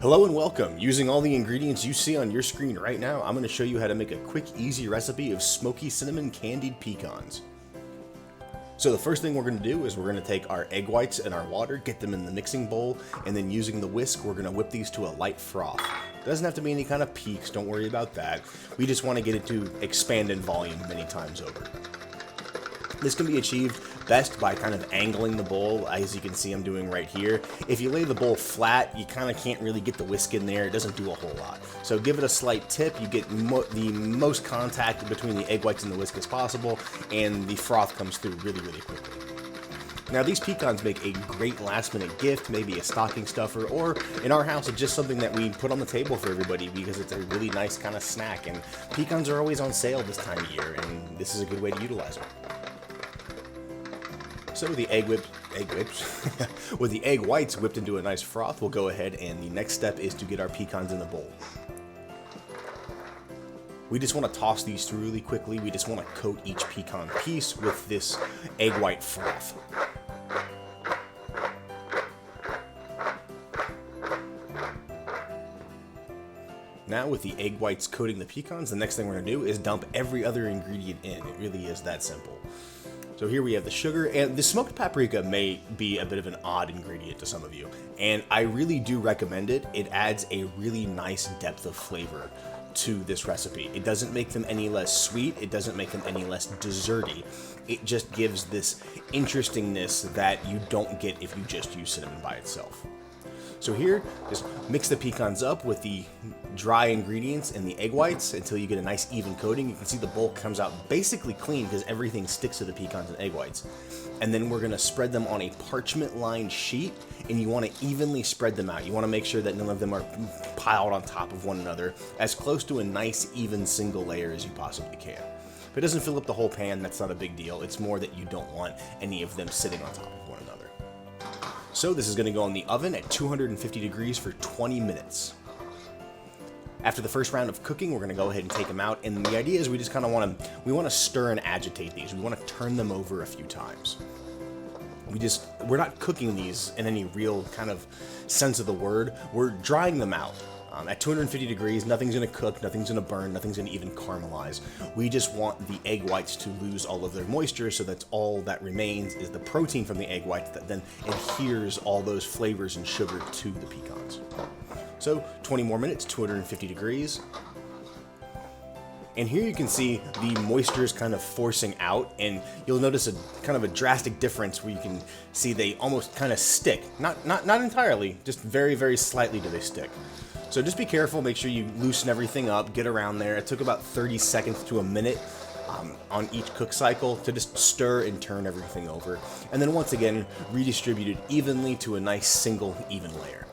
Hello and welcome. Using all the ingredients you see on your screen right now, I'm going to show you how to make a quick, easy recipe of smoky cinnamon candied pecans. So the first thing we're going to do is we're going to take our egg whites and our water, get them in the mixing bowl, and then using the whisk, we're going to whip these to a light froth. It doesn't have to be any kind of peaks, don't worry about that. We just want to get it to expand in volume many times over. This can be achieved best by kind of angling the bowl, as you can see I'm doing right here. If you lay the bowl flat, you kind of can't really get the whisk in there. It doesn't do a whole lot. So give it a slight tip. You get the most contact between the egg whites and the whisk as possible, and the froth comes through really, really quickly. Now, these pecans make a great last-minute gift, maybe a stocking stuffer, or in our house, it's just something that we put on the table for everybody because it's a really nice kind of snack, and pecans are always on sale this time of year, and this is a good way to utilize them. So with the with the egg whites whipped into a nice froth, we'll go ahead and the next step is to get our pecans in the bowl. We just want to toss these through really quickly. We just want to coat each pecan piece with this egg white froth. Now with the egg whites coating the pecans, the next thing we're going to do is dump every other ingredient in. It really is that simple. So here we have the sugar, and the smoked paprika may be a bit of an odd ingredient to some of you, and I really do recommend it. It adds a really nice depth of flavor to this recipe. It doesn't make them any less sweet, it doesn't make them any less desserty. It just gives this interestingness that you don't get if you just use cinnamon by itself. So here, just mix the pecans up with the dry ingredients and the egg whites until you get a nice even coating. You can see the bowl comes out basically clean because everything sticks to the pecans and egg whites. And then we're going to spread them on a parchment-lined sheet, and you want to evenly spread them out. You want to make sure that none of them are piled on top of one another, as close to a nice even single layer as you possibly can. If it doesn't fill up the whole pan, that's not a big deal. It's more that you don't want any of them sitting on top of one another. So this is going to go in the oven at 250 degrees for 20 minutes. After the first round of cooking, we're going to go ahead and take them out, and the idea is we just kind of want to stir and agitate these. We want to turn them over a few times. We're not cooking these in any real kind of sense of the word. We're drying them out. At 250 degrees, nothing's going to cook, nothing's going to burn, nothing's going to even caramelize. We just want the egg whites to lose all of their moisture, so that's all that remains is the protein from the egg whites that then adheres all those flavors and sugar to the pecans. So 20 more minutes, 250 degrees. And here you can see the moisture is kind of forcing out, and you'll notice a kind of a drastic difference where you can see they almost kind of stick. Not entirely, just very, very slightly do they stick. So just be careful, make sure you loosen everything up, get around there. It took about 30 seconds to a minute on each cook cycle to just stir and turn everything over. And then once again, redistribute it evenly to a nice single even layer.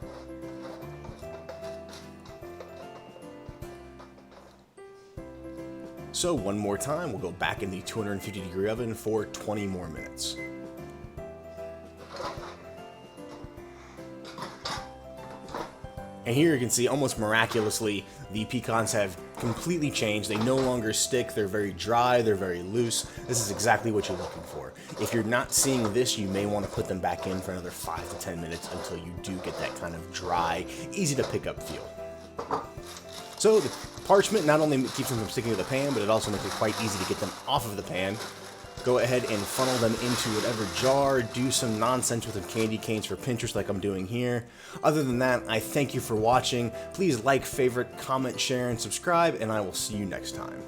So one more time, we'll go back in the 250 degree oven for 20 more minutes. And here you can see, almost miraculously, the pecans have completely changed. They no longer stick, they're very dry, they're very loose. This is exactly what you're looking for. If you're not seeing this, you may want to put them back in for another 5 to 10 minutes until you do get that kind of dry, easy to pick up feel. So the parchment not only keeps them from sticking to the pan, but it also makes it quite easy to get them off of the pan. Go ahead and funnel them into whatever jar, do some nonsense with some candy canes for Pinterest like I'm doing here. Other than that, I thank you for watching. Please like, favorite, comment, share, and subscribe, and I will see you next time.